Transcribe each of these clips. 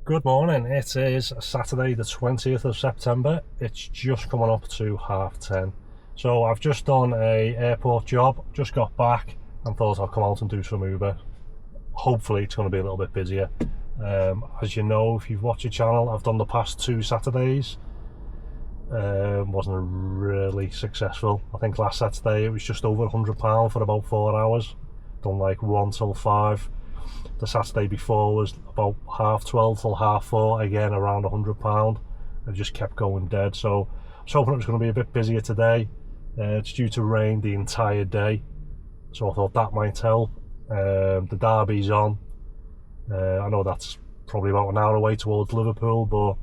Good morning, it is Saturday the 20th of September. It's just coming up to 10:30. So I've just done a airport job, just got back and thought I'll come out and do some Uber. Hopefully it's going to be a little bit busier. As you know, if you've watched the channel, I've done the past 2 Saturdays. Wasn't really successful. I think last Saturday it was just over £100 for about 4 hours. Done like 1 till 5. The Saturday before was about 12:30 till 4:30, again around £100. It just kept going dead. So I was hoping it was going to be a bit busier today. It's due to rain the entire day, so I thought that might help. The derby's on. I know that's probably about an hour away towards Liverpool, but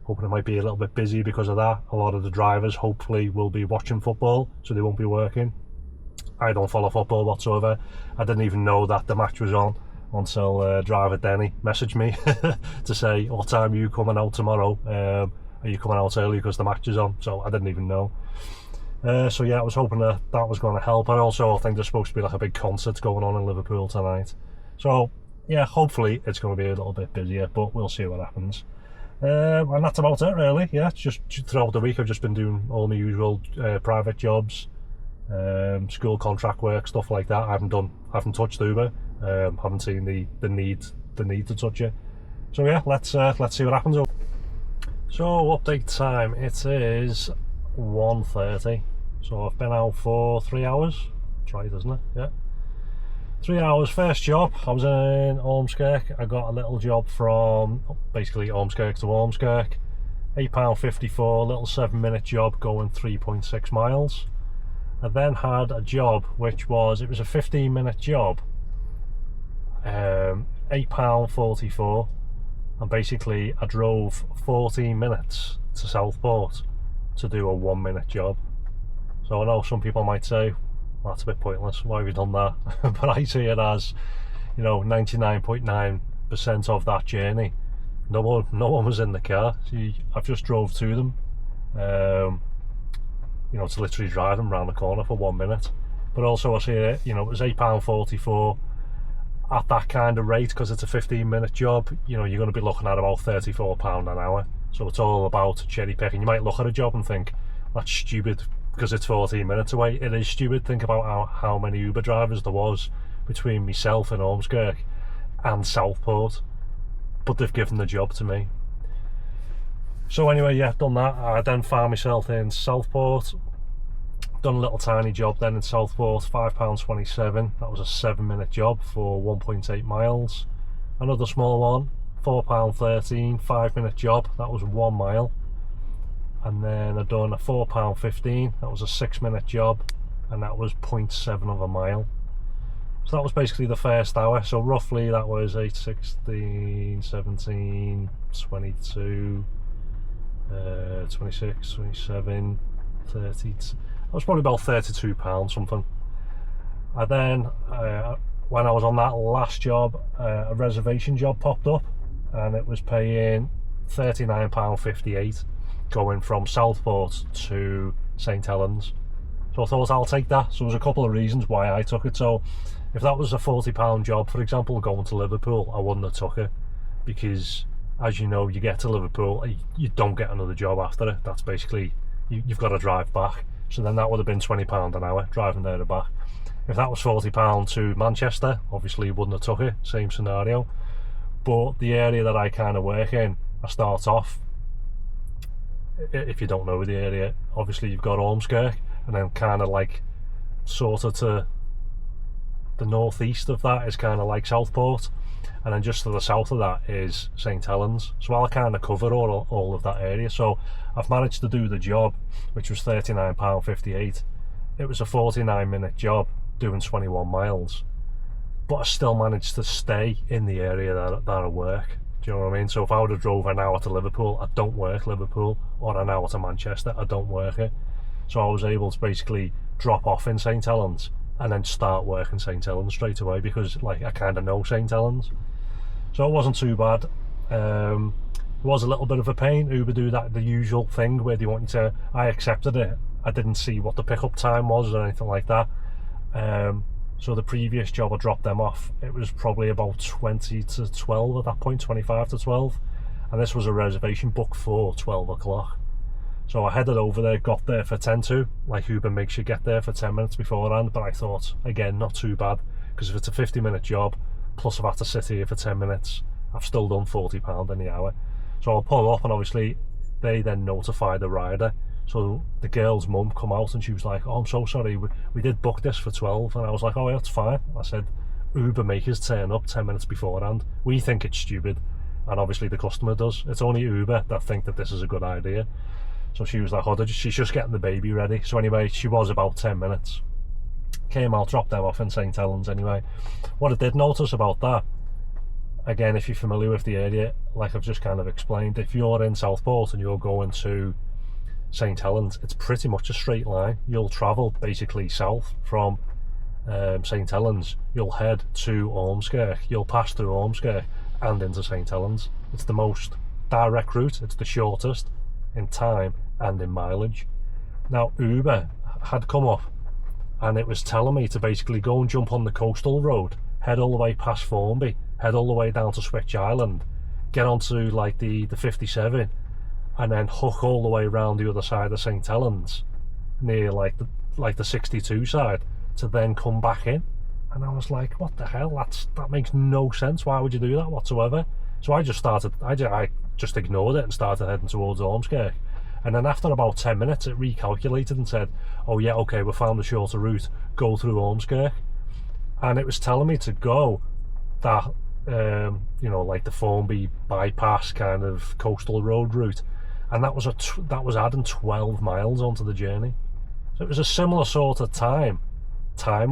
hoping it might be a little bit busy because of that. A lot of the drivers hopefully will be watching football, so they won't be working. I don't follow football whatsoever. I didn't even know that the match was on until driver Denny messaged me to say, what time are you coming out tomorrow? Are you coming out early because the match is on? So I didn't even know. So yeah, I was hoping that was going to help. And also I think there's supposed to be like a big concert going on in Liverpool tonight. So yeah, hopefully it's going to be a little bit busier, but we'll see what happens. And that's about it really. Yeah, just throughout the week I've just been doing all my usual private jobs, school contract work, stuff like that. I haven't touched Uber. Haven't seen the need to touch it. So yeah, let's see what happens. So update time, it is 1:30. So I've been out for 3 hours. That's right, isn't it? Yeah, 3 hours. First job, I was in Ormskirk. I got a little job from basically Ormskirk to Ormskirk. £8.54, little 7-minute job going 3.6 miles. I then had a job which was a 15-minute job, £8.44, and basically I drove 14 minutes to Southport to do a 1-minute job. So I know some people might say, well, that's a bit pointless, why have you done that? But I see it as, 99.9% of that journey, no one was in the car. See, I've just drove to them, to literally drive them around the corner for 1 minute. But also I see it, it was £8.44 at that kind of rate, because it's a 15-minute job. You're going to be looking at about £34 an hour. So it's all about cherry picking. You might look at a job and think, that's stupid because it's 14 minutes away. It is stupid. Think about how many Uber drivers there was between myself and Ormskirk and Southport, but they've given the job to me. So anyway, yeah, done that. I then found myself in Southport. Done a little tiny job then in Southport, £5.27. That was a 7-minute job for 1.8 miles. Another small one, £4.13, 5-minute job. That was 1 mile. And then I done a £4.15. That was a 6-minute job, and that was 0.7 of a mile. So that was basically the first hour. So roughly that was 8, 16, 17, 22, 26, 27, 30. That was probably about £32 something. And then when I was on that last job, a reservation job popped up, and it was paying £39.58 going from Southport to St Helens. So I thought I'll take that. So there's a couple of reasons why I took it. So if that was a £40 job, for example, going to Liverpool, I wouldn't have took it, because as you know, you get to Liverpool, you don't get another job after it. That's basically, you've got to drive back. So then that would have been £20 an hour driving there and back. If that was £40 to Manchester, obviously you wouldn't have took it, same scenario. But the area that I kind of work in, I start off, if you don't know the area, obviously you've got Ormskirk, and then kind of like sort of to the northeast of that is kind of like Southport, and then just to the south of that is St Helens. So I'll kind of cover all of that area. So I've managed to do the job, which was £39.58. It was a 49-minute job doing 21 miles, but I still managed to stay in the area that I work. Do you know what I mean? So if I would have drove an hour to Liverpool, I don't work Liverpool, or an hour to Manchester, I don't work it. So I was able to basically drop off in St Helens and then start working St Helens straight away, because like I kind of know St Helens. So it wasn't too bad. It was a little bit of a pain. Uber do the usual thing where they want you to, I accepted it. I didn't see what the pickup time was or anything like that. So the previous job I dropped them off, it was probably about 20 to 12 at that point, 25 to 12. and this was a reservation booked for 12 o'clock. So I headed over there, got there for 10 to, like Uber makes you get there for 10 minutes beforehand, but I thought, again, not too bad, because if it's a 50-minute job, plus I've had to sit here for 10 minutes, I've still done £40 in the hour. So I'll pull up, and obviously they then notify the rider. So the girl's mum come out and she was like, oh, I'm so sorry, we did book this for 12. And I was like, oh yeah, that's fine. I said, Uber makers turn up 10 minutes beforehand. We think it's stupid, and obviously the customer does. It's only Uber that think that this is a good idea. So she was like, oh, she's just getting the baby ready. So anyway, she was about 10 minutes. Came out, dropped them off in St Helens anyway. What I did notice about that, again, if you're familiar with the area, like I've just kind of explained, if you're in Southport and you're going to St Helens, it's pretty much a straight line. You'll travel basically south from St Helens, you'll head to Ormskirk, you'll pass through Ormskirk and into St Helens. It's the most direct route, it's the shortest in time and in mileage. Now Uber had come up and it was telling me to basically go and jump on the coastal road, head all the way past Formby, head all the way down to Switch Island, get onto like the 57, and then hook all the way around the other side of St Helens, near like the 62 side, to then come back in. And I was like, what the hell, that makes no sense. Why would you do that whatsoever? So I just ignored it and started heading towards Ormskirk. And then after about 10 minutes it recalculated and said, oh yeah, okay, we found the shorter route, go through Ormskirk. And it was telling me to go that you know, like the Formby bypass kind of coastal road route, and that was adding 12 miles onto the journey. So it was a similar sort of time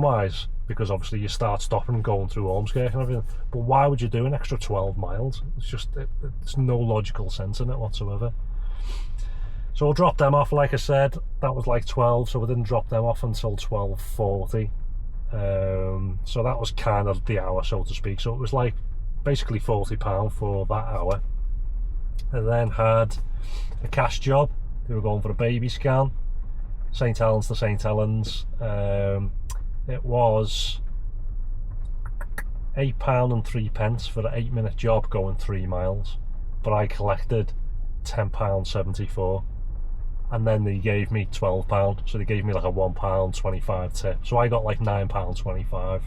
wise, because obviously you start stopping and going through Ormskirk and everything, but why would you do an extra 12 miles? It's just, there's no logical sense in it whatsoever. So I'll drop them off, like I said, that was like 12, so we didn't drop them off until 12:40. So that was kind of the hour, so to speak. So it was like basically £40 for that hour. And then had a cash job. They were going for a baby scan, St Helens to St Helens. It was £8.03 for an 8-minute job going 3 miles, but I collected £10.74, and then they gave me £12, so they gave me like a £1.25 tip, so I got like £9.25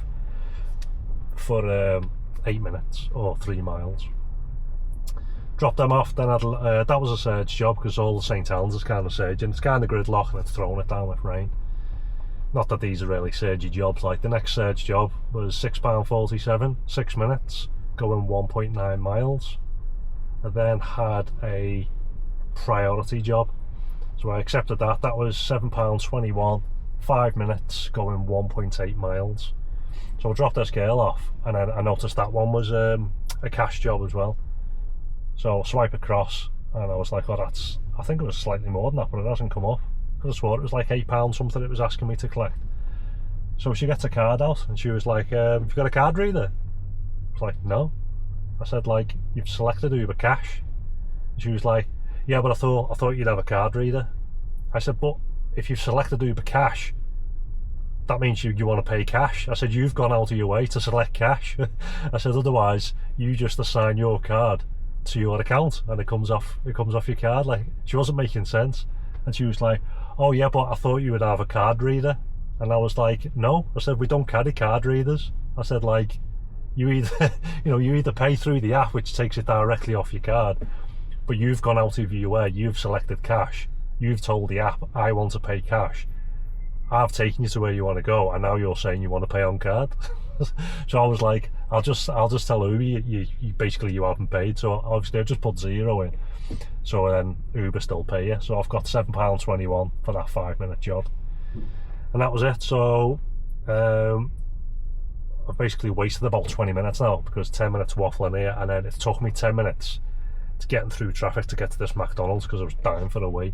for 8 minutes or 3 miles. Dropped them off, then that was a surge job, because all the St Helens is kind of surging, it's kind of gridlock and it's throwing it down with rain. Not that these are really surgy jobs. Like the next surge job was £6.47, 6 minutes, going 1.9 miles. I then had a priority job, so I accepted that. That was £7.21, 5 minutes, going 1.8 miles. So I dropped this girl off, and I noticed that one was a cash job as well. So I swipe across, and I was like, oh, I think it was slightly more than that, but it hasn't come up. I swore it was like £8 something it was asking me to collect. So she gets a card out and she was like, have you got a card reader? I was like, no. I said, like, you've selected Uber Cash. And she was like, yeah, but I thought you'd have a card reader. I said, but if you've selected Uber Cash, that means you want to pay cash. I said, you've gone out of your way to select cash. I said, otherwise you just assign your card to your account and it comes off your card. Like, she wasn't making sense. And she was like, oh yeah, but I thought you would have a card reader. And I was like, no. I said, we don't carry card readers. I said, like, you either pay through the app, which takes it directly off your card, but you've gone out of your way, you've selected cash, you've told the app, I want to pay cash, I've taken you to where you want to go, and now you're saying you want to pay on card. So I was like, I'll just tell Uber you basically you haven't paid. So obviously I just put 0 in, so then Uber still pay you. So I've got £7.21 for that 5-minute job, and that was it. So I've basically wasted about 20 minutes now, because 10 minutes waffling here, and then it took me 10 minutes to getting through traffic to get to this McDonald's, because I was dying for a wee.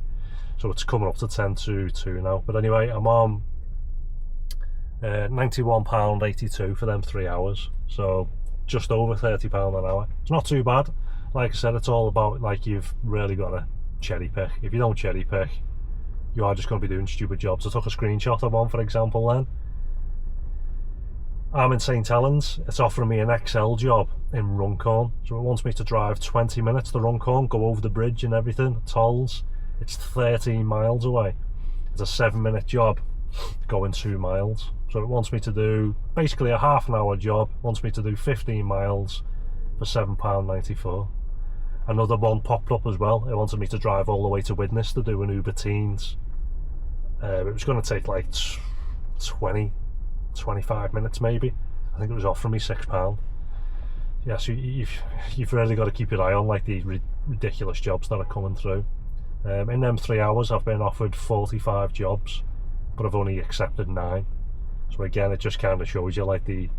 So it's coming up to 10 to 2 now. But anyway, I'm on £91.82 for them 3 hours, so just over £30 an hour. It's not too bad. Like I said, it's all about, like, you've really got to cherry pick. If you don't cherry pick, you are just going to be doing stupid jobs. I took a screenshot of one, for example, then I'm in St Helens. It's offering me an XL job in Runcorn, so it wants me to drive 20 minutes to Runcorn, go over the bridge and everything, tolls. It's 13 miles away. It's a 7-minute job going 2 miles, so it wants me to do basically a half-an-hour job. It wants me to do 15 miles for £7.94. Another one popped up as well. It wanted me to drive all the way to Widnes to do an Uber Teens. It was going to take like 25 minutes maybe. I think it was offering me £6. Yeah, so you've really got to keep your eye on like these ridiculous jobs that are coming through. In them 3 hours I've been offered 45 jobs, but I've only accepted 9. So again, it just kind of shows you like the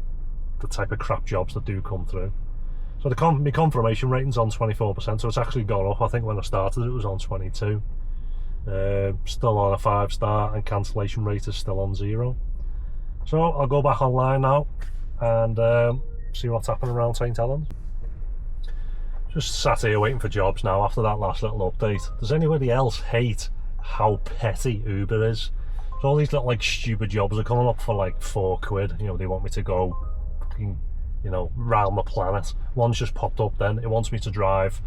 type of crap jobs that do come through. So my confirmation rating's on 24%, so it's actually gone up. I think when I started it was on 22. Still on a 5-star, and cancellation rate is still on 0. So I'll go back online now and see what's happening around St Helens. Just sat here waiting for jobs now after that last little update. Does anybody else hate how petty Uber is? So all these little like stupid jobs are coming up for like £4. You know, they want me to go fucking, you know, round the planet. One's just popped up then. It wants me to drive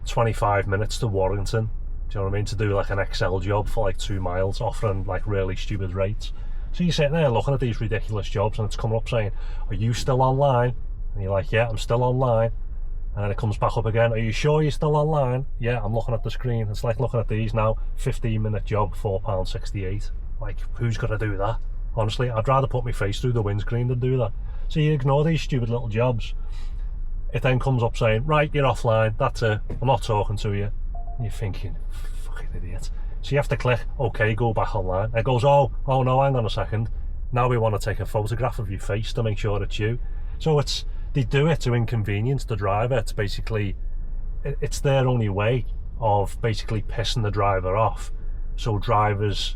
25 minutes to Warrington. Do you know what I mean? To do like an XL job for like 2 miles, offering like really stupid rates. So you're sitting there looking at these ridiculous jobs and it's coming up saying, are you still online? And you're like, yeah, I'm still online. And then it comes back up again, are you sure you're still online? Yeah, I'm looking at the screen. It's like looking at these now. 15-minute job, £4.68. Like, who's going to do that? Honestly, I'd rather put my face through the windscreen than do that. So you ignore these stupid little jobs. It then comes up saying, right, you're offline, that's it, I'm not talking to you. And you're thinking, fucking idiot. So you have to click, okay, go back online. And it goes, oh no, hang on a second. Now we want to take a photograph of your face to make sure it's you. So they do it to inconvenience the driver. It's basically, it's their only way of basically pissing the driver off. So drivers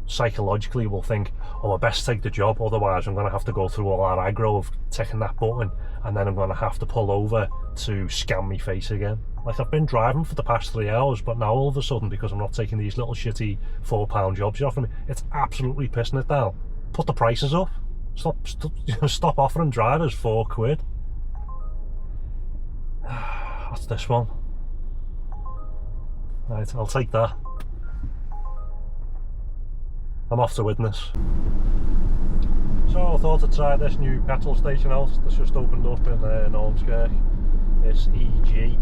psychologically will think, oh, I best take the job, otherwise I'm going to have to go through all that aggro of ticking that button, and then I'm going to have to pull over to scan me face again. Like, I've been driving for the past 3 hours, but now all of a sudden, because I'm not taking these little shitty £4 jobs you're offering me, it's absolutely pissing it down. Put the prices up. Stop offering drivers £4. What's this one? Right, I'll take that. I'm off to Widnes. So I thought I'd try this new petrol station out that's just opened up in Ormskirk. It's EG.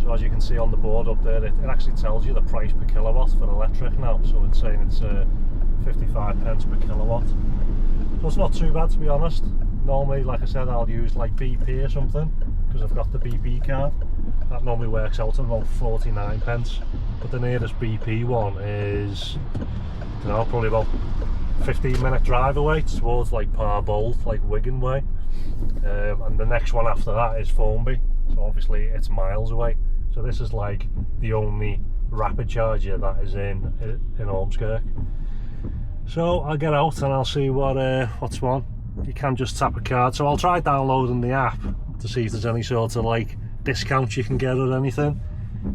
So as you can see on the board up there, it actually tells you the price per kilowatt for electric now. So it's saying it's 55 pence per kilowatt. So it's not too bad, to be honest. Normally, like I said, I'll use like BP or something, because I've got the BP card. That normally works out at about 49 pence. But the nearest BP one is, you know, probably about 15-minute drive away towards like Parbold, like Wigan way. And the next one after that is Formby. So obviously it's miles away. So this is like the only rapid charger that is in Ormskirk. So I'll get out and I'll see what's on. You can just tap a card. So I'll try downloading the app to see if there's any sort of like discounts you can get or anything.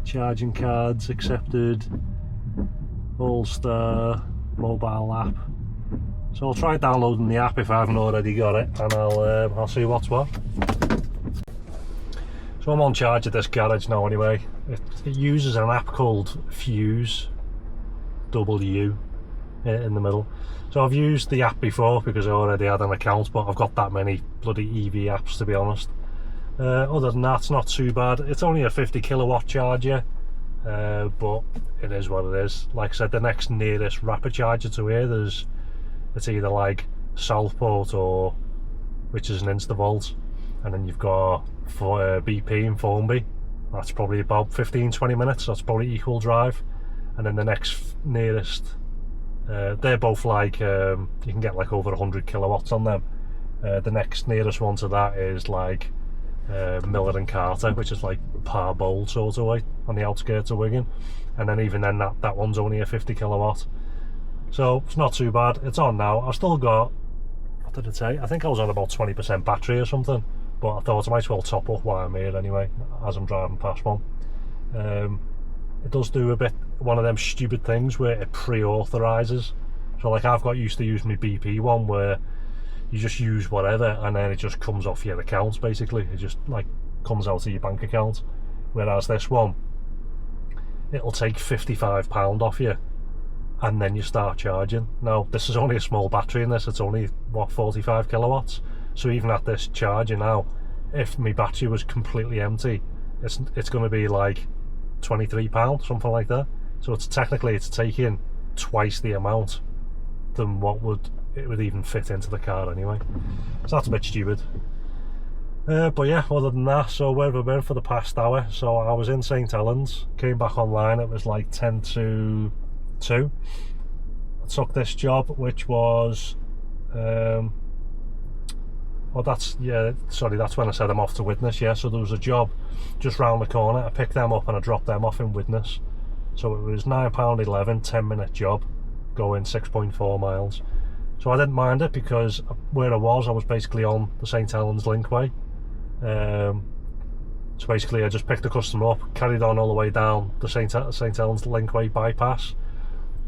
Charging cards accepted. All-Star mobile app. So I'll try downloading the app if I haven't already got it, and I'll see what's what. So I'm on charge at this garage now anyway. It uses an app called Fuse, W in the middle. So I've used the app before because I already had an account, but I've got that many bloody EV apps, to be honest. Other than that, it's not too bad. It's only a 50 kilowatt charger, but it is what it is. Like I said, the next nearest rapid charger to here, it's either like Southport or, which is an Instavolt, and then you've got BP and Formby. That's probably about 15-20 minutes. That's probably equal drive. And then the next nearest, they're both like you can get like over 100 kilowatts on them. The next nearest one to that is like Miller and Carter, which is like Parbold sort of way on the outskirts of Wigan, and then even then that one's only a 50 kilowatt. So it's not too bad. It's on now. I've still got, what did it say? I think I was on about 20% battery or something, but I thought I might as well top up while I'm here anyway, as I'm driving past one. It does do a bit, one of them stupid things where it pre-authorises. So like I've got used to using my BP one where you just use whatever, and then it just comes off your account. Basically, it just like comes out of your bank account. Whereas this one, it'll take £55 off you, and then you start charging. Now, this is only a small battery in this. It's only, what, 45 kilowatts. So even at this charger now, if my battery was completely empty, it's going to be like £23, something like that. So it's technically taking twice the amount than what it would even fit into the car anyway. So that's a bit stupid. But yeah, other than that, so where have I been for the past hour? So I was in St Helens, came back online, it was like 10 to 2. I took this job, which was that's when I said I'm off to Widnes. Yeah, so there was a job just round the corner. I picked them up and I dropped them off in Widnes. So it was £9.11, 10-minute job, going 6.4 miles. So I didn't mind it because where I was basically on the St Helens Linkway. So basically I just picked the customer up, carried on all the way down the St Helens Linkway bypass,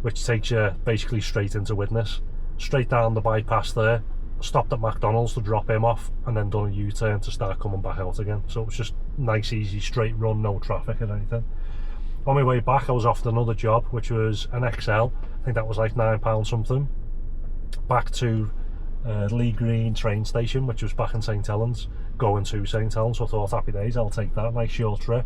which takes you basically straight into Widnes. Straight down the bypass there, stopped at McDonald's to drop him off, and then done a U-turn to start coming back out again. So it was just nice, easy, straight run, no traffic or anything. On my way back I was offered another job, which was an XL. I think that was like £9 something. Back to Lee Green train station, which was back in St Helens, going to St Helens. So I thought, happy days, I'll take that, nice short trip.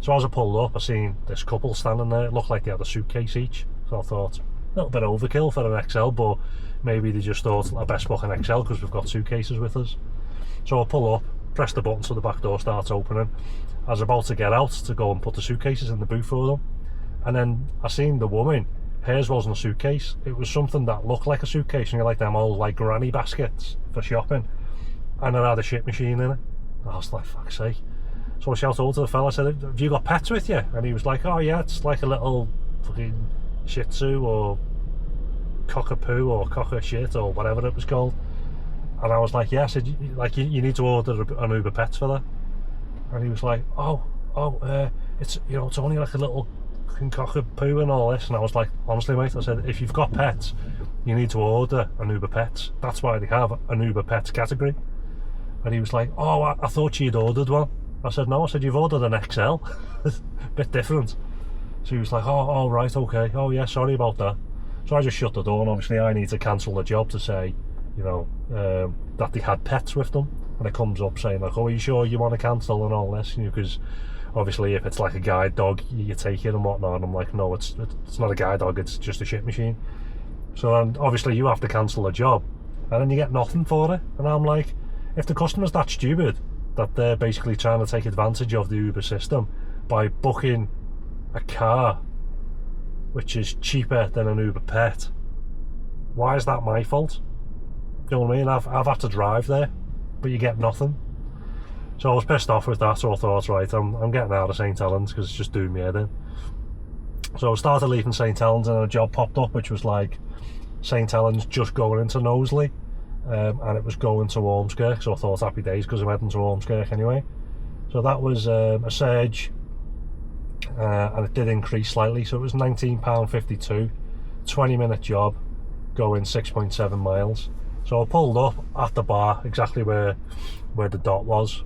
So as I pulled up, I seen this couple standing there. It looked like they had a suitcase each. So I thought, a little bit overkill for an XL, but maybe they just thought, I best book an XL because we've got suitcases with us. So I pull up, press the button so the back door starts opening. I was about to get out to go and put the suitcases in the boot for them, and then I seen the woman, hers wasn't a suitcase, it was something that looked like a suitcase, and you like them old like granny baskets for shopping, and it had a shit machine in it. I was like, fuck's sake. So I shouted over to the fella, I said, have you got pets with you? And he was like, oh yeah, it's like a little fucking shih tzu or cockapoo or cocker shit or whatever it was called. And I was like, yeah. I said, like, you need to order an Uber Pets for that. And he was like, it's, you know, it's only like a little cockapoo and all this. And I was like, honestly mate, I said, if you've got pets, you need to order an Uber Pets. That's why they have an Uber Pets category. And he was like, oh, I thought you'd ordered one. I said, no. I said, you've ordered an XL. Bit different. So he was like, oh right, okay, oh yeah, sorry about that. So I just shut the door, and obviously I need to cancel the job to say, you know, that they had pets with them. And it comes up saying like, oh, are you sure you want to cancel and all this? Because obviously if it's like a guide dog, you take it and whatnot. And I'm like, no, it's not a guide dog, it's just a shit machine. So and obviously you have to cancel a job, and then you get nothing for it. And I'm like, if the customer's that stupid that they're basically trying to take advantage of the Uber system by booking a car which is cheaper than an Uber Pet, why is that my fault? You know what I mean? I've had to drive there, but you get nothing. So I was pissed off with that, so I thought, right, I'm getting out of St Helens because it's just doing me head in. So I started leaving St Helens, and a job popped up which was like St Helens just going into Knowsley, and it was going to Ormskirk. So I thought, happy days, because I'm heading to Ormskirk anyway. So that was a surge, and it did increase slightly, so it was £19.52, 20-minute job, going 6.7 miles. So I pulled up at the bar, exactly where the dot was.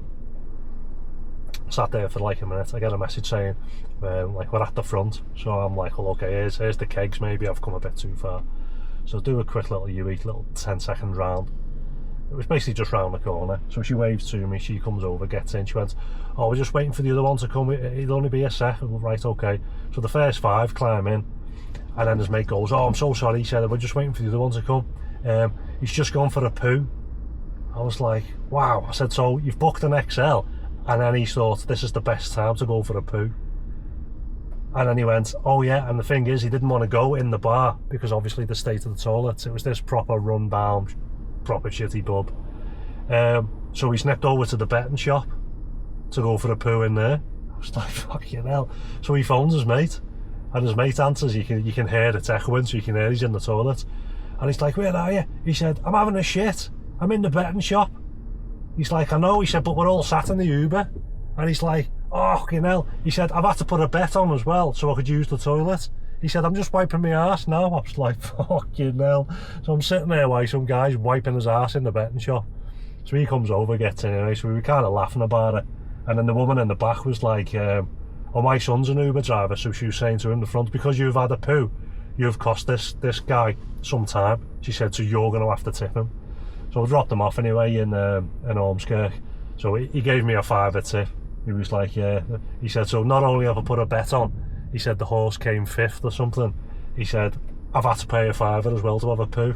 Sat there for like a minute. I get a message saying, like, we're at the front. So I'm like, well, okay, here's the kegs. Maybe I've come a bit too far. So do a quick little U-eat, little 10-second round. It was basically just round the corner. So she waves to me, she comes over, gets in, she went, oh, we're just waiting for the other one to come, it'll only be a sec. Right, okay. So the first 5 climb in, and then his mate goes, oh, I'm so sorry, he said, we're just waiting for the other one to come. He's just gone for a poo. I was like, wow. I said, so you've booked an XL? And then he thought, this is the best time to go for a poo. And then he went, oh yeah, and the thing is, he didn't want to go in the bar because obviously the state of the toilets, it was this proper run down, proper shitty pub. So he snipped over to the betting shop to go for a poo in there. I was like, fucking hell. So he phones his mate, and his mate answers. You can hear it echoing, so you can hear he's in the toilet. And he's like, where are you? He said, I'm having a shit, I'm in the betting shop. He's like, I know. He said, but we're all sat in the Uber. And he's like, oh, fucking hell. He said, I've had to put a bet on as well so I could use the toilet. He said, I'm just wiping my arse now. I was like, fucking hell. So I'm sitting there while some guy's wiping his arse in the betting shop. So he comes over, gets in anyway, so we were kind of laughing about it. And then the woman in the back was like, oh, my son's an Uber driver, so she was saying to him in the front, because you've had a poo, you've cost this guy some time. She said, so you're going to have to tip him. So I dropped him off anyway in Ormskirk. So he gave me a £5 tip. He was like, yeah. He said, so not only have I put a bet on, he said the horse came 5th or something. He said, I've had to pay a £5 as well to have a poo.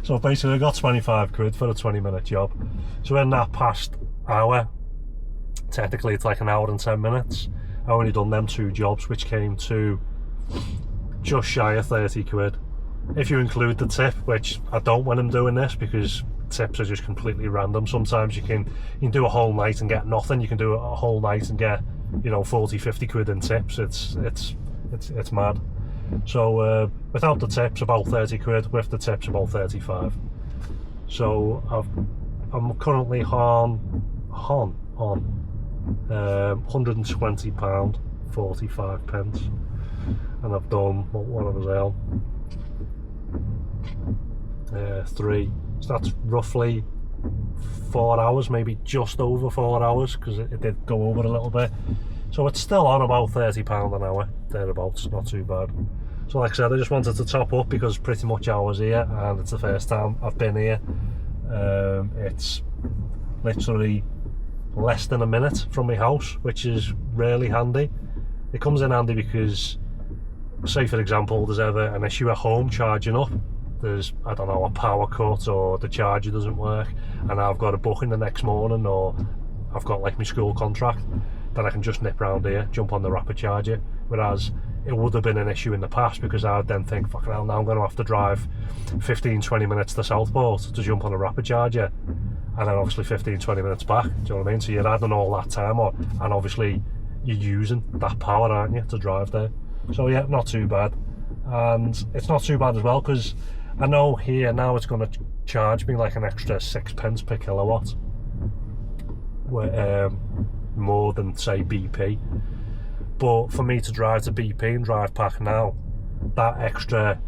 So basically I got 25 quid for a 20-minute job. So in that past hour, technically it's like an hour and 10 minutes, I only done them 2 jobs, which came to just shy of 30 quid. If you include the tip, which I don't when I'm doing this, because tips are just completely random. Sometimes you can do a whole night and get nothing. You can do a whole night and get, you know, 40-50 quid in tips. It's mad. So without the tips about 30 quid, with the tips about 35. So I'm currently on £120 45 pence, and I've done what I was on 3. So that's roughly 4 hours, maybe just over 4 hours, because it did go over a little bit. So it's still on about £30 an hour, thereabouts, not too bad. So like I said, I just wanted to top up because pretty much I was here and it's the first time I've been here. It's literally less than a minute from my house, which is really handy. It comes in handy because, say for example, there's ever an issue at home charging up. There's, I don't know, a power cut or the charger doesn't work and I've got a booking the next morning, or I've got like my school contract, then I can just nip round here, jump on the rapid charger. Whereas it would have been an issue in the past, because I'd then think, fucking hell, now I'm going to have to drive 15-20 minutes to Southport to jump on a rapid charger, and then obviously 15-20 minutes back. Do you know what I mean? So you're adding all that time on, and obviously you're using that power, aren't you, to drive there. So yeah, not too bad. And it's not too bad as well, because I know here now it's going to charge me like an extra 6 pence per kilowatt, more than say BP. But for me to drive to BP and drive back now, that extra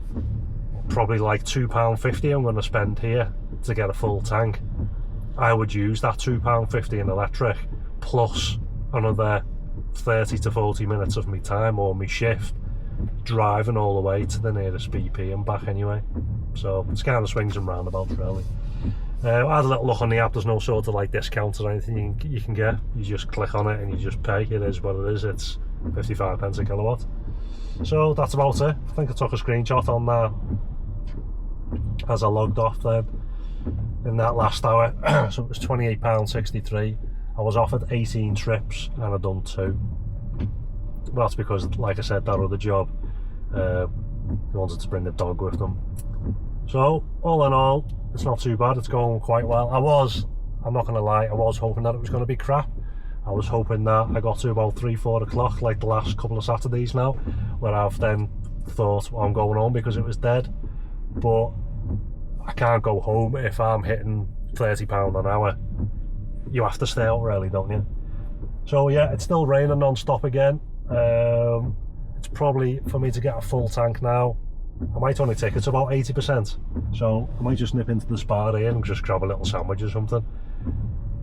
probably like £2.50 I'm going to spend here to get a full tank, I would use that £2.50 in electric plus another 30 to 40 minutes of my time or my shift driving all the way to the nearest BP and back anyway. So it's kind of swings and roundabouts really. I had a little look on the app. There's no sort of like discounts or anything you can get. You just click on it and you just pay. It is what it is. It's 55 pence a kilowatt. So that's about it. I think I took a screenshot on that as I logged off then in that last hour. So it was £28.63. I was offered 18 trips and I'd done 2. Well, that's because, like I said, that other job, they wanted to bring the dog with them. So all in all, it's not too bad. It's going quite well. I'm not going to lie, I was hoping that it was going to be crap. I was hoping that I got to about 3-4 o'clock like the last couple of Saturdays now, where I've then thought, well, I'm going home because it was dead. But I can't go home if I'm hitting £30 an hour. You have to stay out really, don't you? So yeah, it's still raining non-stop again. It's probably, for me to get a full tank now, I might only take it to about 80%. So I might just nip into the Spar here and just grab a little sandwich or something.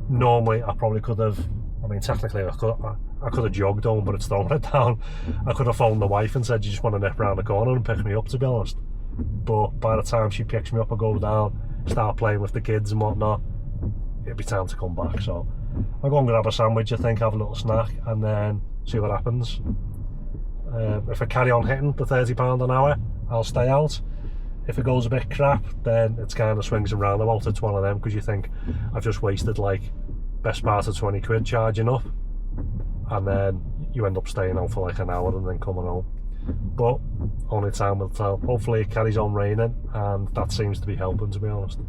Normally I probably could have, I mean technically I could have jogged home, but it's throwing it down. I could have phoned the wife and said, you just want to nip around the corner and pick me up, to be honest. But by the time she picks me up, I go down, start playing with the kids and whatnot, it'd be time to come back. So I'll go and grab a sandwich, I think, have a little snack and then see what happens. If I carry on hitting the £30 an hour, I'll stay out. If it goes a bit crap, then it's kind of swings and roundabouts. It's one of them, because you think, I've just wasted like best part of 20 quid charging up, and then you end up staying out for like an hour and then coming home. But only time will tell. Hopefully it carries on raining, and that seems to be helping, to be honest.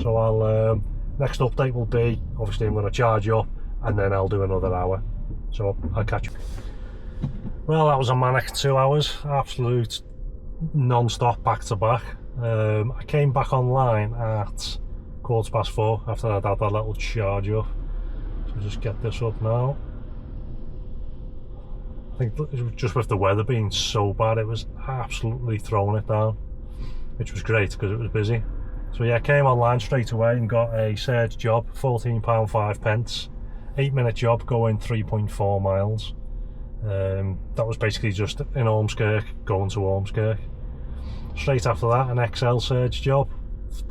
So I'll next update will be, obviously I'm going to charge up and then I'll do another hour. So I'll catch you. Well, that was a manic 2 hours, absolute non-stop back to back. I came back online at 4:15 after I'd had that little charge up. So just get this up now. think just with the weather being so bad, it was absolutely throwing it down, which was great because it was busy. So yeah, came online straight away and got a surge job, £14.05, 8-minute job going 3.4 miles. That was basically just in Ormskirk, going to Ormskirk. Straight after that, an XL surge job.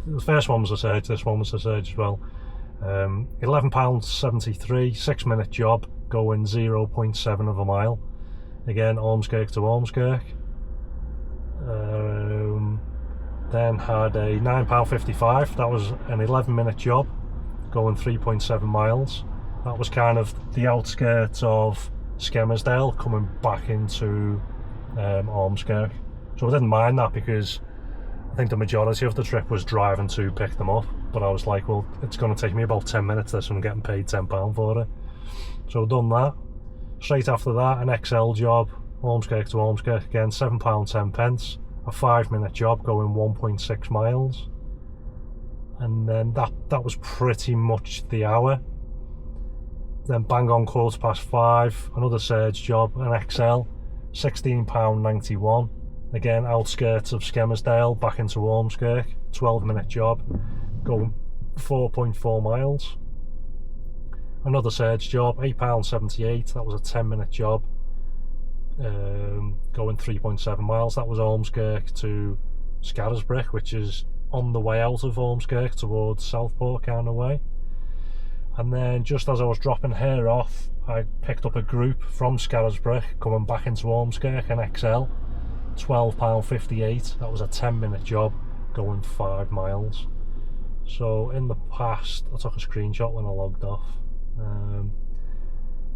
The first one was a surge, this one was a surge as well. £11.73, 6-minute job going 0.7 of a mile. Again, Ormskirk to Ormskirk. Then had a £9.55, that was an 11-minute job going 3.7 miles. That was kind of the outskirts of Skelmersdale coming back into Ormskirk. So I didn't mind that because I think the majority of the trip was driving to pick them up, but I was like, well, it's going to take me about 10 minutes this and I'm getting paid £10 for it. So I've done that. Straight after that, an XL job, Ormskirk to Ormskirk again, £7.10, a 5-minute job going 1.6 miles. And then that was pretty much the hour. Then bang on 5:15, another surge job, an XL, £16.91. Again, outskirts of Skelmersdale, back into Ormskirk, 12-minute job, going 4.4 miles. Another surge job, £8.78, that was a 10-minute job, going 3.7 miles. That was Ormskirk to Skelmersdale, which is on the way out of Ormskirk towards Southport kind of way. And then just as I was dropping her off, I picked up a group from Skelmersdale coming back into Ormskirk, an XL, £12.58, that was a 10-minute job going 5 miles. So in the past, I took a screenshot when I logged off.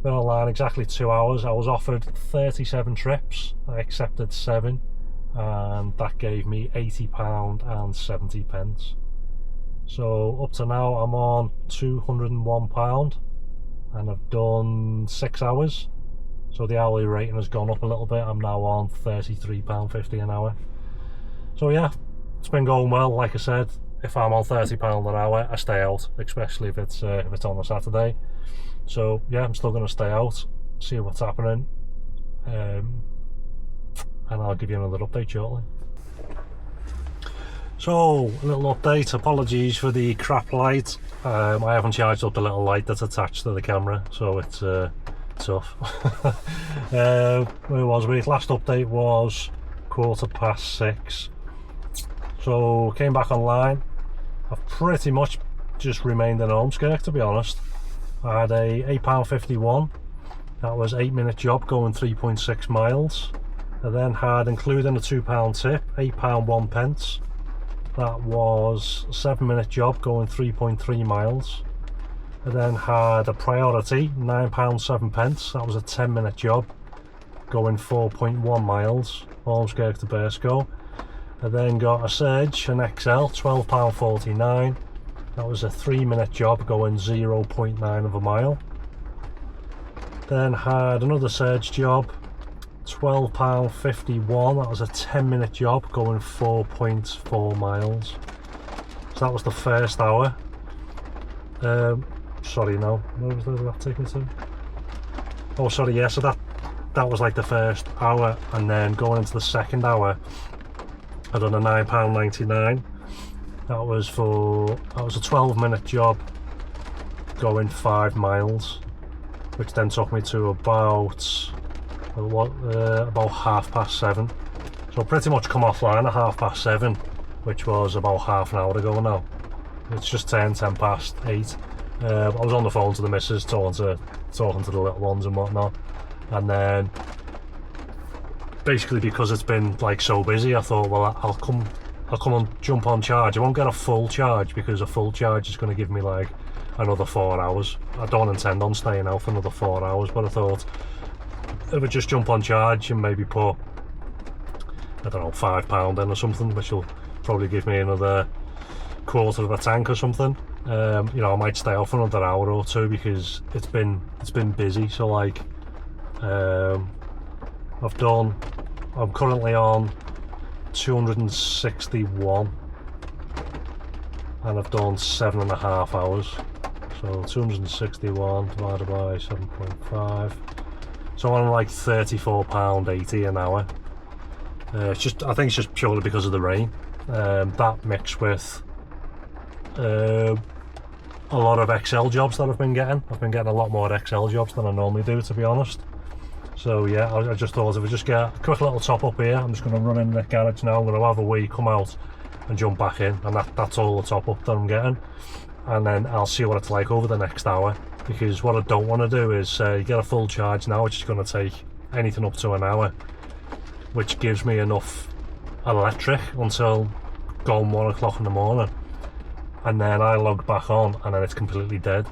Been online exactly 2 hours. I was offered 37 trips, I accepted 7, and that gave me £80.70. So up to now I'm on £201 and I've done 6 hours. So the hourly rating has gone up a little bit. I'm now on £33.50 an hour. So yeah, it's been going well. Like I said, if I'm on £30 an hour, I stay out, especially if it's on a Saturday. So yeah, I'm still going to stay out, see what's happening, and I'll give you another update shortly. So, a little update. Apologies for the crap light. I haven't charged up the little light that's attached to the camera, so it's tough. Where was we? Last update was 6:15. So, came back online. I've pretty much just remained in Ormskirk, to be honest. I had a £8.51. That was 8-minute job going 3.6 miles. I then had, including a £2 tip, £8.01. That was a 7-minute job going 3.3 miles. I then had a priority, £9.07. That was a 10-minute job going 4.1 miles, Ormskirk to Burscough. I then got a surge, an XL, £12.49. That was a 3-minute job going 0.9 of a mile. Then had another surge job, £12.51. That was a 10-minute job going 4.4 miles. So that was the first hour. Sorry, no. Where was that taken to? Oh, sorry, yeah. So that was like the first hour, and then going into the second hour, I done a £9.99. That was a 12-minute job going 5 miles, which then took me to about 7:30. So pretty much come offline at 7:30, which was about half an hour ago now. It's just 10 past 8. I was on the phone to the missus, talking to the little ones and whatnot, and then basically because it's been like so busy, I thought, well, I'll come and jump on charge. I won't get a full charge because a full charge is going to give me like another 4 hours. I don't intend on staying out for another 4 hours, but I thought if I just jump on charge and maybe put, I don't know, £5 in or something, which will probably give me another quarter of a tank or something. You know, I might stay out for another hour or two because it's been busy. So like, I'm currently on 261 and I've done 7.5 hours. So 261 divided by 7.5. So I'm on like £34.80 an hour. It's just, I think it's just purely because of the rain. That mixed with a lot of Excel jobs that I've been getting. I've been getting a lot more Excel jobs than I normally do, to be honest. So yeah, I just thought if I just get a quick little top up here, I'm just going to run in the garage now. I'm going to have a wee, come out and jump back in, and that's all the top up that I'm getting. And then I'll see what it's like over the next hour, because what I don't want to do is get a full charge now, which is going to take anything up to an hour, which gives me enough electric until gone 1 o'clock in the morning, and then I log back on and then it's completely dead.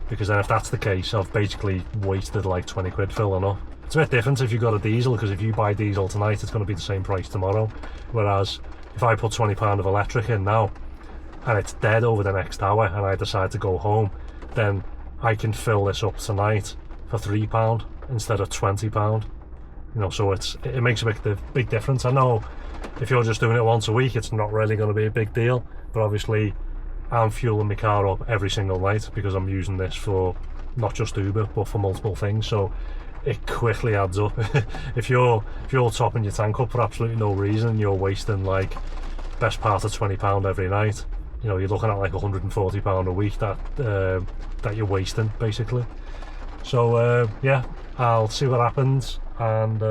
Because then if that's the case, I've basically wasted like 20 quid filling up. It's a bit different if you've got a diesel, because if you buy diesel tonight, it's going to be the same price tomorrow. Whereas if I put £20 of electric in now and it's dead over the next hour and I decide to go home, then I can fill this up tonight for £3 instead of £20. You know, so it makes a big difference. I know if you're just doing it once a week, it's not really going to be a big deal, but obviously I'm fueling my car up every single night because I'm using this for not just Uber but for multiple things, so it quickly adds up. if you're topping your tank up for absolutely no reason, you're wasting like best part of £20 every night. You know, you're looking at like £140 a week that you're wasting basically. So yeah, I'll see what happens, and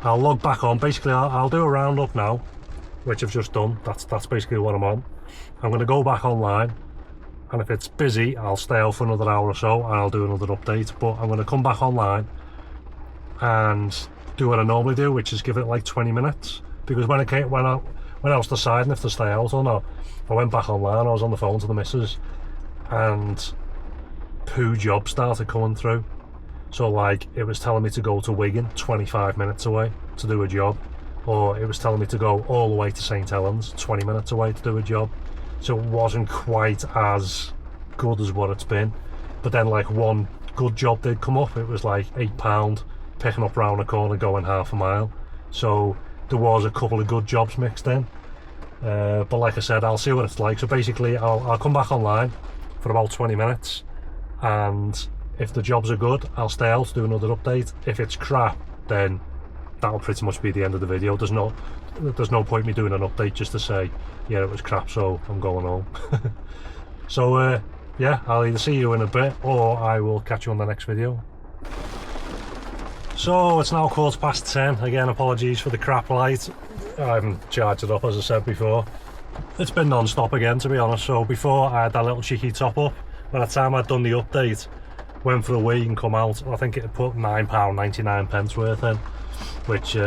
I'll log back on. Basically I'll do a roundup now, which I've just done. That's basically what I'm on. I'm going to go back online, and if it's busy I'll stay out for another hour or so and I'll do another update, but I'm going to come back online and do what I normally do, which is give it like 20 minutes, because when I was deciding if to stay out or not, I went back online, I was on the phone to the missus, and poo jobs started coming through. So like, it was telling me to go to Wigan, 25 minutes away to do a job, or it was telling me to go all the way to St Helens, 20 minutes away to do a job. So it wasn't quite as good as what it's been. But then like one good job did come up. It was like £8 picking up round the corner, going half a mile. So there was a couple of good jobs mixed in. But like I said, I'll see what it's like. So basically I'll come back online for about 20 minutes, and if the jobs are good, I'll stay out, do another update. If it's crap, then that'll pretty much be the end of the video. There's no point me doing an update just to say, yeah, it was crap, so I'm going home. So yeah, I'll either see you in a bit or I will catch you on the next video. So it's now 10:15. Again, apologies for the crap light. I haven't charged it up, as I said before. It's been non-stop again, to be honest. So before I had that little cheeky top up. By the time I'd done the update, went for a wee and come out, I think it had put £9.99 worth in, which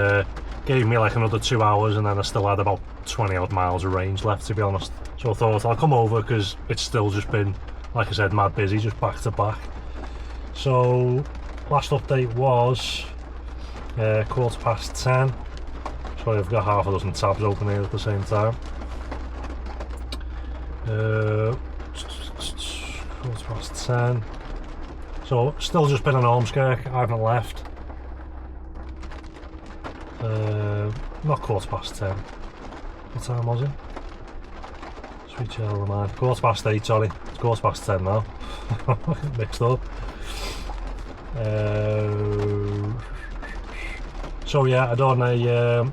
gave me like another 2 hours, and then I still had about 20 odd miles of range left, to be honest. So I thought I'll come over, because it's still just been, like I said, mad busy, just back to back. So last update was 10:15. Sorry, I've got half a dozen tabs open here at the same time. 10:15. So still just been in Ormskirk, I haven't left. Not 10:15. What time was it? Sweet child of mine. 8:15, sorry. It's 10:15 now. Mixed up. So yeah, I done an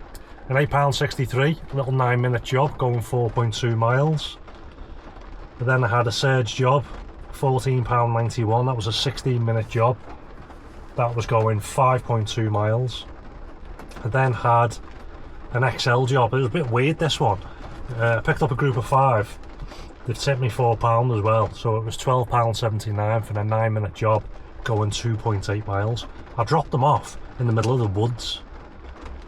£8.63 little 9-minute job going 4.2 miles. But then I had a surge job, £14.91. That was a 16-minute job. That was going 5.2 miles. I then had an XL job. It was a bit weird, this one. I picked up a group of 5. They've tipped me £4 as well, so it was £12.79 for a 9-minute job going 2.8 miles. I dropped them off in the middle of the woods,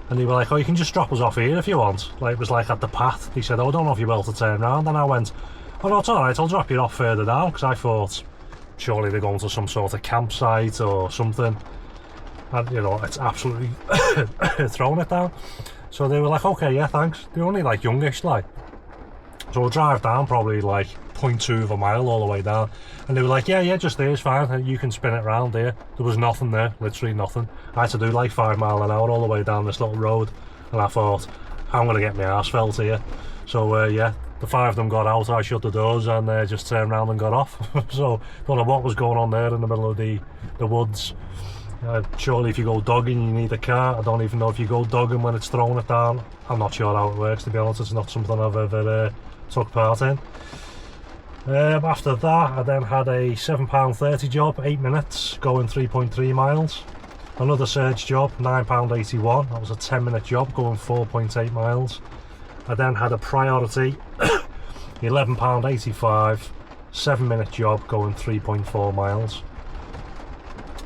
and they were like, oh, you can just drop us off here if you want. Like, it was like at the path. They said, oh, I don't know if you're able to turn around. And I went, oh no, it's alright, I'll drop you off further down, because I thought surely they're going to some sort of campsite or something, and you know, it's absolutely throwing it down. So they were like, okay, yeah, thanks. They're only like youngish, like. So we'll drive down probably like 0.2 of a mile all the way down, and they were like, yeah, just there, it's fine, you can spin it round here. There was nothing there, literally nothing. I had to do like 5 miles an hour all the way down this little road, and I thought, I'm gonna get my arse felt here. So yeah, the 5 of them got out, I shut the doors and just turned around and got off. So don't know what was going on there in the middle of the woods. Surely if you go dogging you need a car. I don't even know if you go dogging when it's throwing it down. I'm not sure how it works, to be honest. It's not something I've ever took part in. After that I then had a £7.30 job, 8 minutes, going 3.3 miles. Another surge job, £9.81, that was a 10-minute job going 4.8 miles. I then had a priority, £11.85, 7-minute job going 3.4 miles.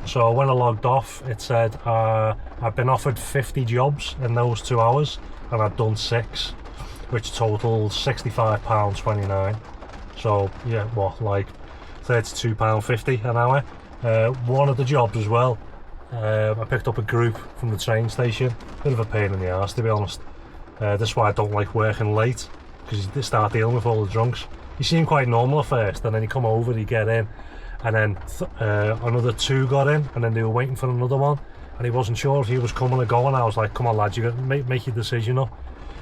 So when I logged off, it said I've been offered 50 jobs in those 2 hours and I'd done 6, which totaled £65.29. So yeah, what, like £32.50 an hour. One of the jobs as well, I picked up a group from the train station. Bit of a pain in the arse, to be honest. That's why I don't like working late, because you start dealing with all the drunks. You seem quite normal at first, and then you come over, you get in, and then another 2 got in, and then they were waiting for another one, and he wasn't sure if he was coming or going. I was like, come on lads, you got to make your decision up.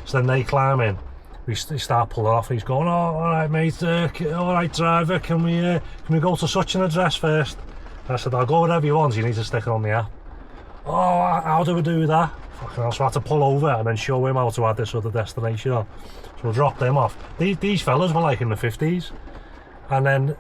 So then they climb in, we start pulling off, and he's going, oh, alright mate, alright driver, can we go to such an address first? And I said, I'll go wherever you want, you need to stick it on the app. Oh, how do we do that? Fucking hell, so I had to pull over and then show him how to add this other destination on. So I dropped them off. These fellas were like in the 50s, and then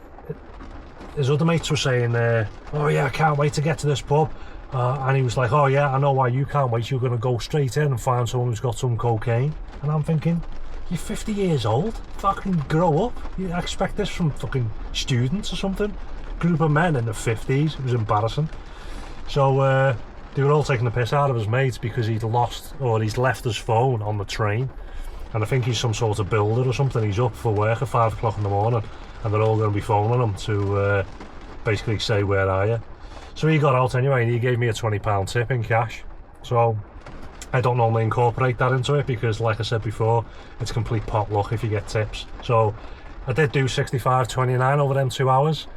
his other mates were saying, oh yeah, I can't wait to get to this pub. And he was like, oh yeah, I know why you can't wait, you're going to go straight in and find someone who's got some cocaine. And I'm thinking, you're 50 years old, fucking grow up. You expect this from fucking students or something? Group of men in the 50s, it was embarrassing. So they were all taking the piss out of his mates because he's left his phone on the train, and I think he's some sort of builder or something. He's up for work at 5 o'clock in the morning, and they're all going to be phoning him to basically say, where are you? So he got out anyway, and he gave me a £20 tip in cash. So I don't normally incorporate that into it because, like I said before, it's complete potluck if you get tips. So I did do £65.29 over them 2 hours,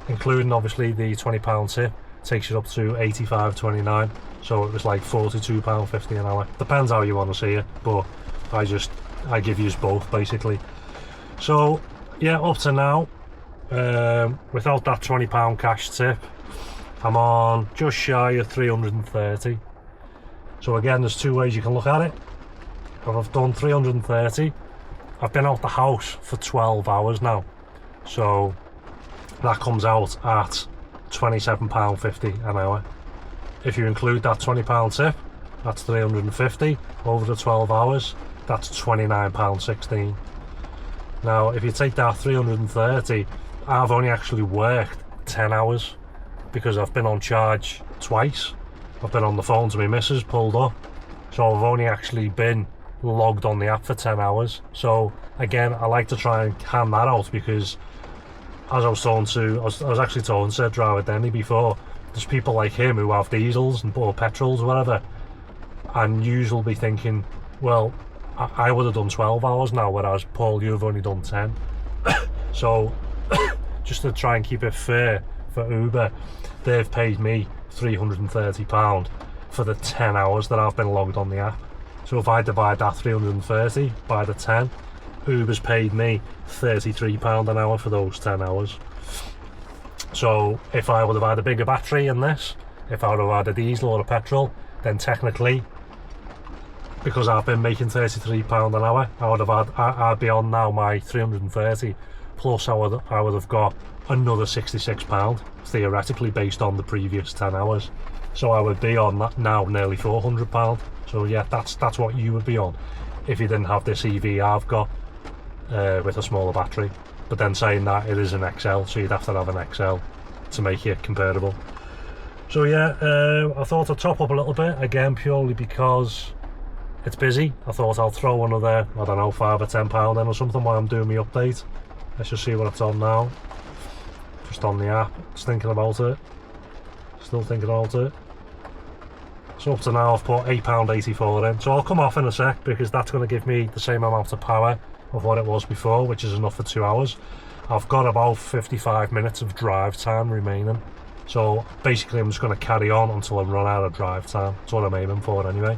including obviously the £20 tip. Takes you up to £85.29, so it was like £42.50 an hour. Depends how you want to see it, but I give you both basically. So yeah, up to now, without that £20 cash tip, I'm on just shy of 330. So again, there's 2 ways you can look at it. If I've done 330, I've been out the house for 12 hours now, so that comes out at £27.50 an hour. If you include that £20 tip, that's 350 over the 12 hours, that's £29.16. Now if you take that 330, I've only actually worked 10 hours because I've been on charge twice. I've been on the phone to my missus, pulled up, so I've only actually been logged on the app for 10 hours. So again, I like to try and hand that out because, as I was actually talking to driver Denny before, there's people like him who have diesels or petrols or whatever, and you'll be thinking, well, I would have done 12 hours now, whereas Paul, you've only done 10. So just to try and keep it fair for Uber, they've paid me £330 for the 10 hours that I've been logged on the app. So if I divide that 330 by the 10, Uber's paid me £33 an hour for those 10 hours. So if I would have had a bigger battery in this, if I would have had a diesel or a petrol, then technically, because I've been making £33 an hour, I'd be on now my 330, plus I would have got another £66 theoretically based on the previous 10 hours. So I would be on that now nearly £400. So yeah, that's what you would be on if you didn't have this EV I've got with a smaller battery. But then saying that, it is an XL, so you'd have to have an XL to make it comparable. So yeah, I thought I'd top up a little bit, again purely because it's busy. I thought I'll throw another, I don't know, £5 or £10 in or something while I'm doing my update. Let's just see what it's on now. Just on the app, just thinking about it. Still thinking about it. So up to now I've put £8.84 in. So I'll come off in a sec because that's going to give me the same amount of power of what it was before, which is enough for 2 hours. I've got about 55 minutes of drive time remaining. So basically I'm just going to carry on until I run out of drive time. That's what I'm aiming for anyway.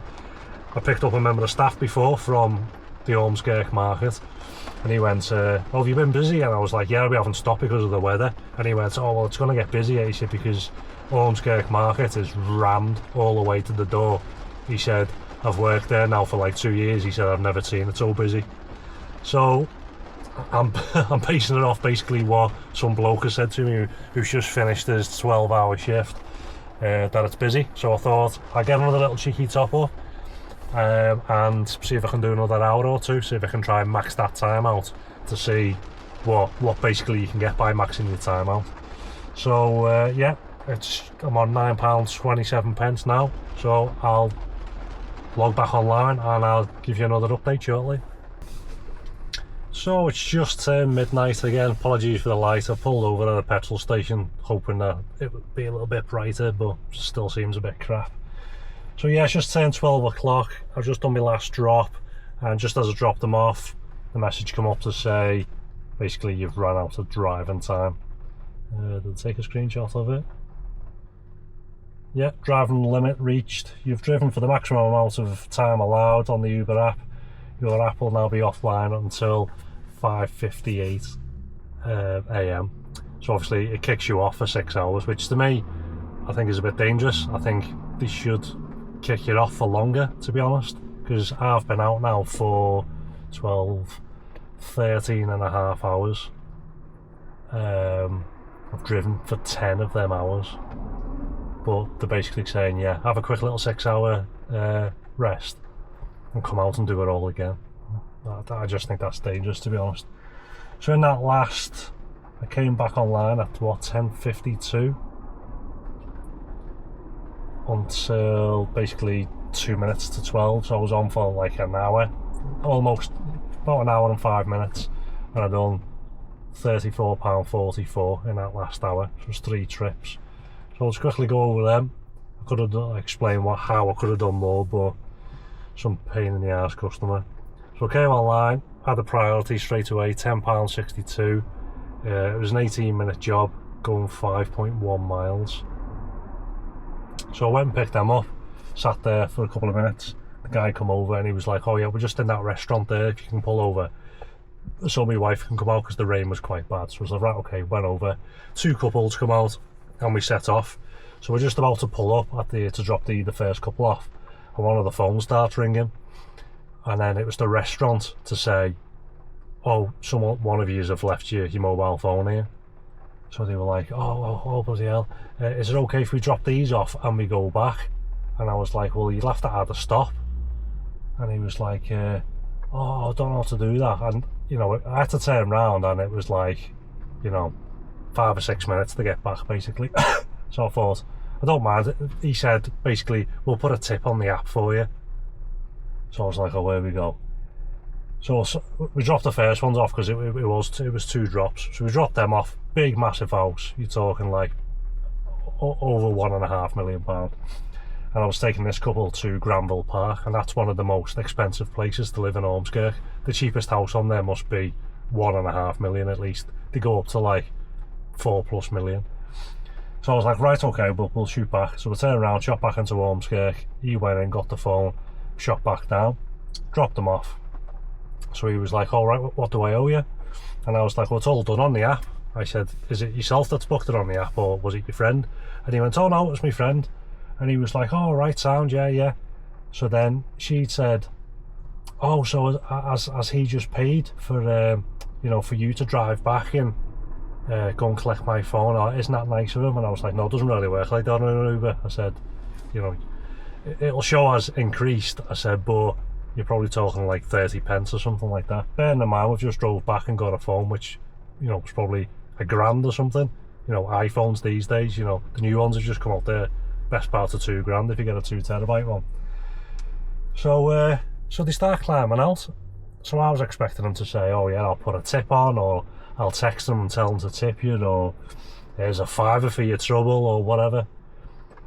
I picked up a member of staff before from the Ormskirk market. And he went, oh, have you been busy? And I was like, yeah, we haven't stopped because of the weather. And he went, oh, well, it's going to get busy, he said, because Ormskirk market is rammed all the way to the door. He said, I've worked there now for like 2 years. He said, I've never seen it so busy. So I'm basing it off basically what some bloke has said to me who's just finished his 12-hour shift, that it's busy. So I thought I'd get another little cheeky top up and see if I can do another hour or two, see if I can try and max that time out to see what basically you can get by maxing your time out. So yeah, I'm on £9.27 now, so I'll log back online and I'll give you another update shortly. So it's just midnight again. Apologies for the light. I pulled over at a petrol station hoping that it would be a little bit brighter, but still seems a bit crap. So yeah, it's just turned 12 o'clock. I've just done my last drop, and just as I dropped them off, the message come up to say basically you've run out of driving time. Did I take a screenshot of it? Yeah, driving limit reached. You've driven for the maximum amount of time allowed on the Uber app. Your app will now be offline until 5:58 AM. So obviously it kicks you off for 6 hours, which to me I think is a bit dangerous. I think they should kick you off for longer, to be honest, because I've been out now for 13 and a half hours. I've driven for 10 of them hours, but they're basically saying, yeah, have a quick little 6 hour rest and come out and do it all again. I just think that's dangerous, to be honest. So in that last, I came back online at what, 10:52 until basically 2 minutes to 12. So I was on for like an hour, almost about an hour and 5 minutes, and I'd done £34.44 in that last hour. So it was 3 trips. So I'll just quickly go over them. I could have explained how I could have done more, but some pain in the arse customer. So I came online, had a priority straight away, £10.62. It was an 18-minute job going 5.1 miles. So I went and picked them up, sat there for a couple of minutes. The guy come over and he was like, oh yeah, we're just in that restaurant there, if you can pull over so my wife can come out, because the rain was quite bad. So I was like, right, okay, went over. 2 couples come out and we set off. So we're just about to pull up to drop the first couple off, and one of the phones starts ringing, and then it was the restaurant to say, oh, one of you have left your mobile phone here. So they were like, oh bloody hell, is it okay if we drop these off and we go back? And I was like, well, you'll have to add a stop. And he was like, oh, I don't know how to do that. And you know, I had to turn around, and it was like, you know, 5 or 6 minutes to get back basically. So I thought, I don't mind. He said basically, we'll put a tip on the app for you. So I was like, oh, there we go. So we dropped the first ones off because it was 2 drops. So we dropped them off. Big massive house, you're talking like over £1.5 million. And I was taking this couple to Granville Park, and that's one of the most expensive places to live in Ormskirk. The cheapest house on there must be £1.5 million at least. They go up to like 4+ million. So I was like, right, okay, but we'll shoot back. So we turned around, shot back into Ormskirk. He went in, got the phone, shot back down, dropped them off. So he was like, all right, what do I owe you? And I was like, well, it's all done on the app. I said, is it yourself that's booked it on the app, or was it your friend? And he went, oh no, it was my friend. And he was like, oh, right, sound, yeah. So then she said, oh, so as he just paid for you know, for you to drive back and go and collect my phone, or isn't that nice of him? And I was like, no, it doesn't really work like that on an Uber. I said, you know, it'll show as increased. I said, but you're probably talking like 30 pence or something like that. Bearing in mind, we've just drove back and got a phone which, you know, was probably £1,000 or something. You know, iPhones these days, you know, the new ones have just come out there, best part of £2,000 if you get a 2 terabyte one. So so they start climbing out. So I was expecting them to say, oh yeah, I'll put a tip on, or I'll text them and tell them to tip you, or here's a £5 for your trouble, or whatever.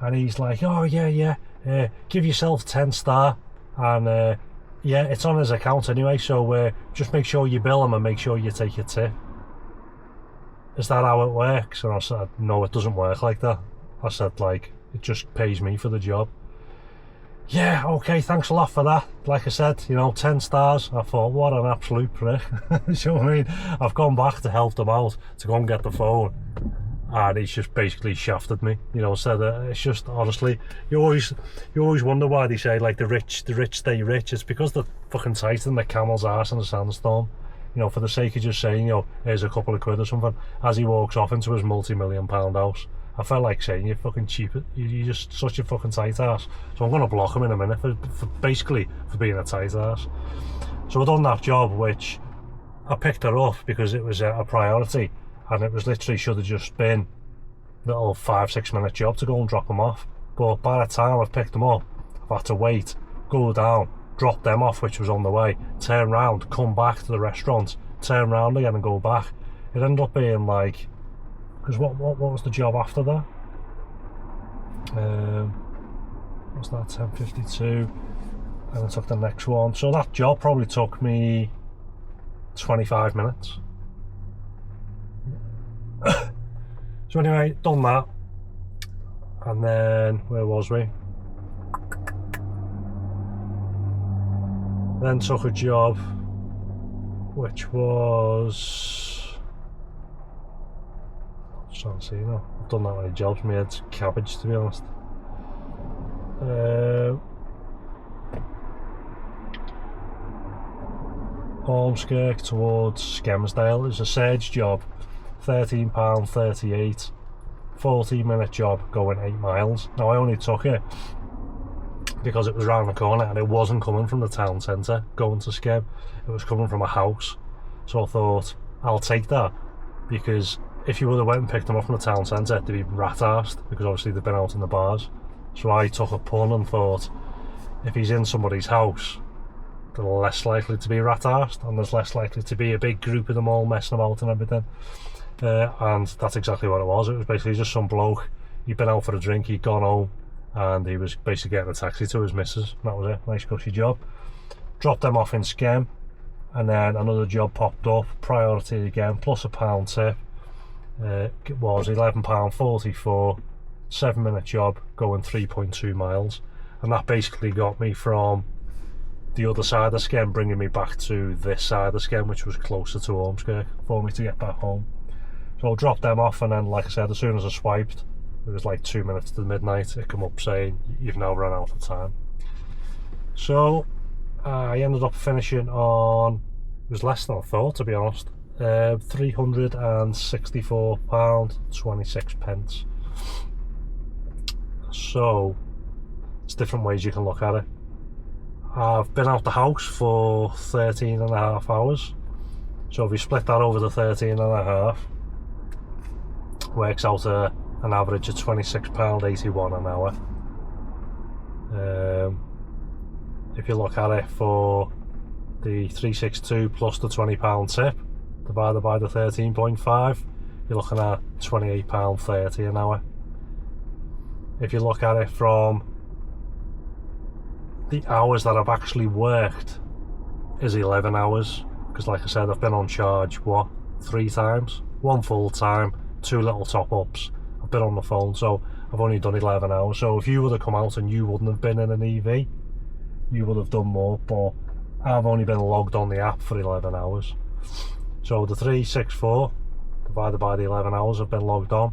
And he's like, oh yeah, give yourself 10 star, and yeah, it's on his account anyway, so just make sure you bill him and make sure you take your tip. Is that how it works? And I said, no, it doesn't work like that. I said, like, it just pays me for the job. yeah, okay, thanks a lot for that. Like I said, you know, 10 stars. I thought, what an absolute prick. You know what I mean? I've gone back to help them out, to go and get the phone, and he's just basically shafted me, you know. Said it's just, honestly, you always wonder why they say, like, the rich stay rich. It's because they're fucking tight in the camel's arse in a sandstorm, you know, for the sake of just saying, you know, here's a couple of quid or something, as he walks off into his multi-million-pound house. I felt like saying, you're fucking cheap, you're just such a fucking tight ass. So I'm going to block him in a minute for basically for being a tight ass. So I done that job, which I picked her up because it was a priority, and it was literally should have just been a little 5-6 minute job to go and drop them off. But by the time I've picked them up, I've had to wait, go down, drop them off, which was on the way, turn round, come back to the restaurant, turn round again and go back. It ended up being like, because what was the job after that? What's that, 10:52, and I took the next one. So that job probably took me 25 minutes. So anyway, done that, and then where was we? Then took a job which was, I'm trying to see now, I've done that many jobs, my head's cabbage to be honest. Ormskirk towards Skelmersdale. It was a surge job, £13.38, 14-minute job going 8 miles. Now I only took it because it was round the corner and it wasn't coming from the town centre going to Skem, it was coming from a house. So I thought, I'll take that, because if you would have went and picked them up from the town centre, they'd be rat-arsed, because obviously they've been out in the bars. So I took a pun and thought, if he's in somebody's house, they're less likely to be rat-arsed, and there's less likely to be a big group of them all messing about and everything. And that's exactly what it was. It was basically just some bloke, he'd been out for a drink, he'd gone home, and he was basically getting a taxi to his missus. That was it, nice cushy job. Dropped them off in Skem, and then another job popped up, priority again, plus £1 tip. It was £11.44, 7-minute job going 3.2 miles, and that basically got me from the other side of Skem, bringing me back to this side of Skem, which was closer to Ormskirk for me to get back home. So I dropped them off, and then, like I said, as soon as I swiped, it was like 2 minutes to midnight, it came up saying you've now run out of time. So I ended up finishing on, it was less than I thought, to be honest, £364.26. So it's different ways you can look at it. I've been out the house for 13.5 hours, so if you split that over the 13.5, works out an average of £26.81 an hour. If you look at it for the 362 plus the £20 tip divided by the 13.5, you're looking at £28.30 an hour. If you look at it from the hours that I've actually worked, is 11 hours, because like I said, I've been on charge 3 times, 1 full time, 2 little top-ups, I've been on the phone, so I've only done 11 hours. So if you would have come out and you wouldn't have been in an EV, you would have done more, but I've only been logged on the app for 11 hours. So the 364 divided by the 11 hours I've been logged on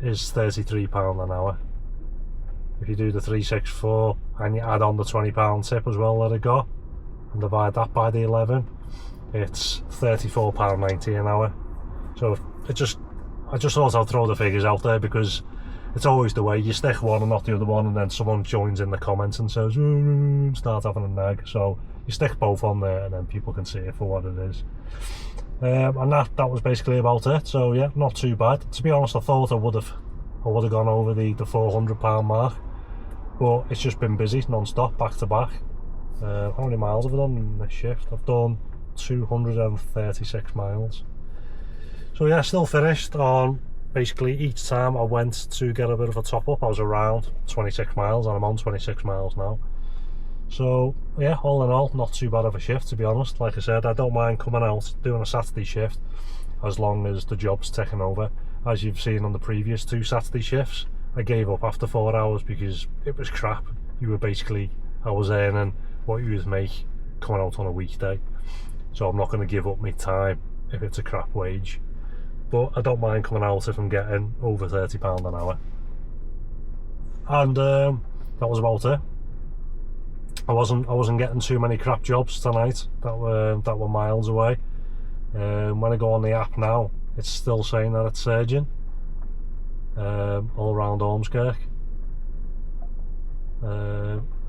is £33 an hour. If you do the 364 and you add on the £20 tip as well that I got and divide that by the 11, it's £34.90 an hour. So I just thought I'd throw the figures out there, because it's always the way, you stick one and not the other one, and then someone joins in the comments and says start having a nag. So you stick both on there and then people can see it for what it is. And that was basically about it. So yeah, not too bad. To be honest, I thought I would have gone over the £400 mark, but it's just been busy non-stop, back to back. How many miles have I done in this shift? I've done 236 miles. So yeah, still finished on, basically each time I went to get a bit of a top up, I was around 26 miles, and I'm on 26 miles now. So yeah, all in all, not too bad of a shift, to be honest. Like I said, I don't mind coming out doing a Saturday shift as long as the job's taken over. As you've seen on the previous 2 Saturday shifts, I gave up after 4 hours because it was crap. you were basically, I was earning what you would make coming out on a weekday. So I'm not going to give up my time if it's a crap wage, but I don't mind coming out if I'm getting over £30 an hour. And that was about it. I wasn't getting too many crap jobs tonight that were miles away. When I go on the app now, it's still saying that it's surging all around Ormskirk.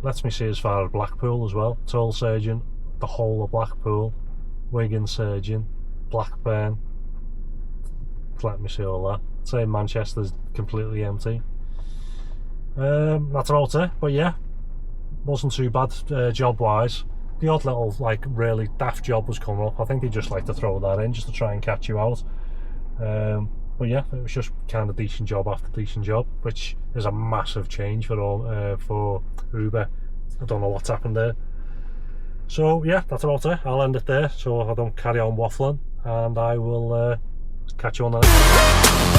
Lets me see as far as Blackpool as well. It's all surging, the whole of Blackpool, Wigan surging, Blackburn. Let me see all that. I'd say Manchester's completely empty. That's about it, but yeah, wasn't too bad job wise. The odd little like really daft job was coming up. I think they just like to throw that in just to try and catch you out. But yeah, it was just kind of decent job after decent job, which is a massive change for Uber. I don't know what's happened there. So yeah, that's about it. I'll end it there so I don't carry on waffling, and I will catch you on the next one.